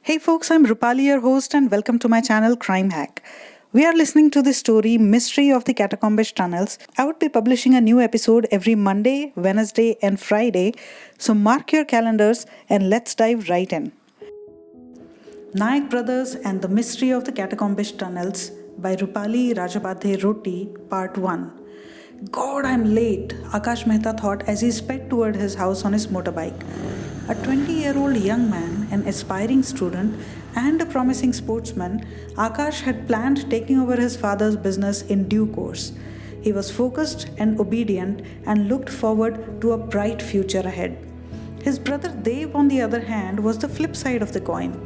Hey folks, I'm Rupali, your host, and welcome to my channel Crime Hack. We are listening to the story Mystery of the Catacombish Tunnels. I would be publishing a new episode every Monday, Wednesday, and Friday, so mark your calendars and let's dive right in. Nayak Brothers and the Mystery of the Catacombish Tunnels by Rupali Rajapadhe Roti, Part 1. God, I'm late, Aakash Mehta thought as he sped toward his house on his motorbike. A 20-year-old young man, an aspiring student, and a promising sportsman, Aakash had planned taking over his father's business in due course. He was focused and obedient and looked forward to a bright future ahead. His brother Dev, on the other hand, was the flip side of the coin.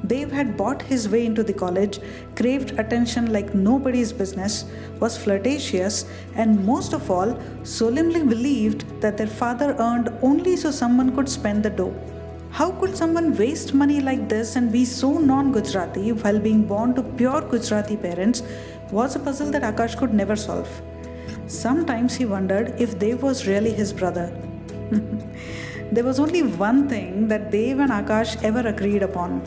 Dev had bought his way into the college, craved attention like nobody's business, was flirtatious, and most of all, solemnly believed that their father earned only so someone could spend the dough. How could someone waste money like this and be so non-Gujarati while being born to pure Gujarati parents was a puzzle that Aakash could never solve. Sometimes he wondered if Dev was really his brother. There was only one thing that Dev and Aakash ever agreed upon,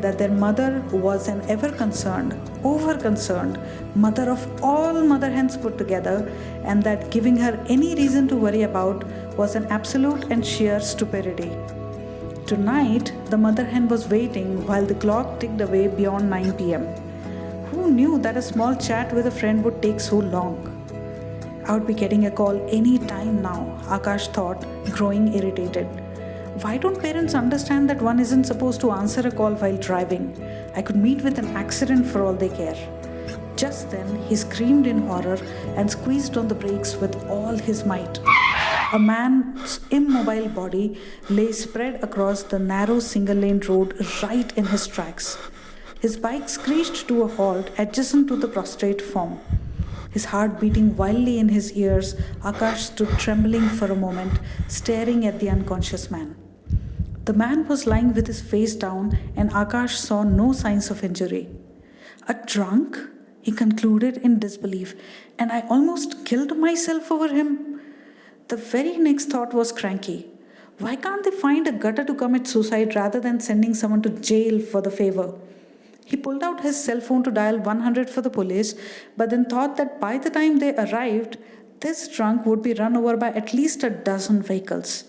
that their mother was an ever-concerned, over-concerned mother of all mother hens put together, and that giving her any reason to worry about was an absolute and sheer stupidity. Tonight, the mother hen was waiting while the clock ticked away beyond 9 p.m. Who knew that a small chat with a friend would take so long? I would be getting a call any time now, Aakash thought, growing irritated. Why don't parents understand that one isn't supposed to answer a call while driving? I could meet with an accident for all they care. Just then, he screamed in horror and squeezed on the brakes with all his might. A man's immobile body lay spread across the narrow single-lane road right in his tracks. His bike screeched to a halt adjacent to the prostrate form. His heart beating wildly in his ears, Aakash stood trembling for a moment, staring at the unconscious man. The man was lying with his face down, and Aakash saw no signs of injury. A drunk? He concluded in disbelief, and I almost killed myself over him. The very next thought was cranky. Why can't they find a gutter to commit suicide rather than sending someone to jail for the favor? He pulled out his cell phone to dial 100 for the police, but then thought that by the time they arrived, this drunk would be run over by at least a dozen vehicles.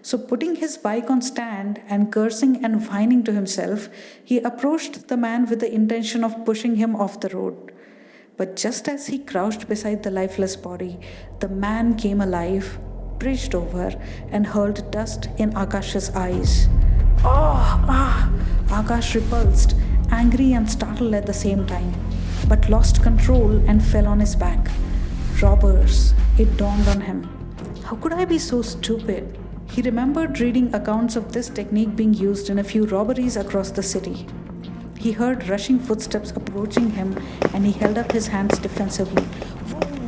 So, putting his bike on stand and cursing and whining to himself, he approached the man with the intention of pushing him off the road. But just as he crouched beside the lifeless body, the man came alive, bridged over, and hurled dust in Aakash's eyes. Aakash repulsed, angry and startled at the same time, but lost control and fell on his back. Robbers, it dawned on him. How could I be so stupid? He remembered reading accounts of this technique being used in a few robberies across the city. He heard rushing footsteps approaching him, and he held up his hands defensively.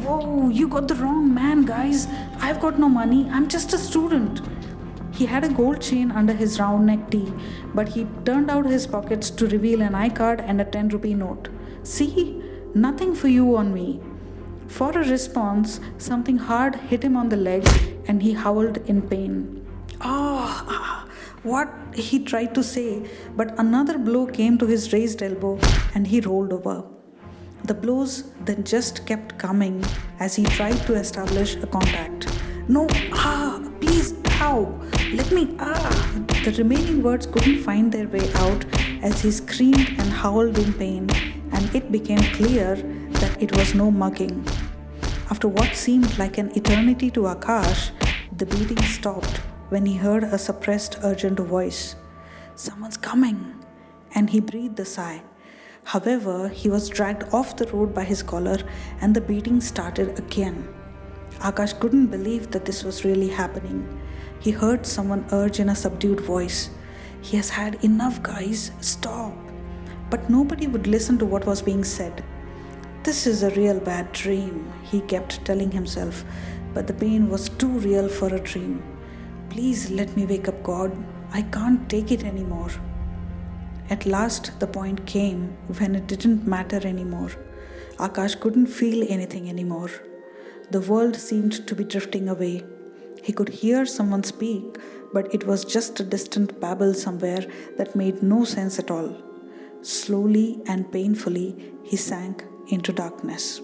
Whoa, you got the wrong man, guys. I've got no money. I'm just a student. He had a gold chain under his round neck tee, but he turned out his pockets to reveal an iCard and a 10-rupee note. See? Nothing for you on me. For a response, something hard hit him on the leg and he howled in pain. What he tried to say, but another blow came to his raised elbow and he rolled over. The blows then just kept coming as he tried to establish a contact. No, please, ow, let me, The remaining words couldn't find their way out as he screamed and howled in pain, and it became clear that it was no mugging. After what seemed like an eternity to Aakash, the beating stopped when he heard a suppressed, urgent voice. Someone's coming, and he breathed a sigh. However, he was dragged off the road by his collar and the beating started again. Aakash couldn't believe that this was really happening. He heard someone urge in a subdued voice, "He has had enough, guys, stop." But nobody would listen to what was being said. This is a real bad dream, he kept telling himself, but the pain was too real for a dream. Please let me wake up, God. I can't take it anymore. At last, the point came when it didn't matter anymore. Aakash couldn't feel anything anymore. The world seemed to be drifting away. He could hear someone speak, but it was just a distant babble somewhere that made no sense at all. Slowly and painfully, he sank into darkness.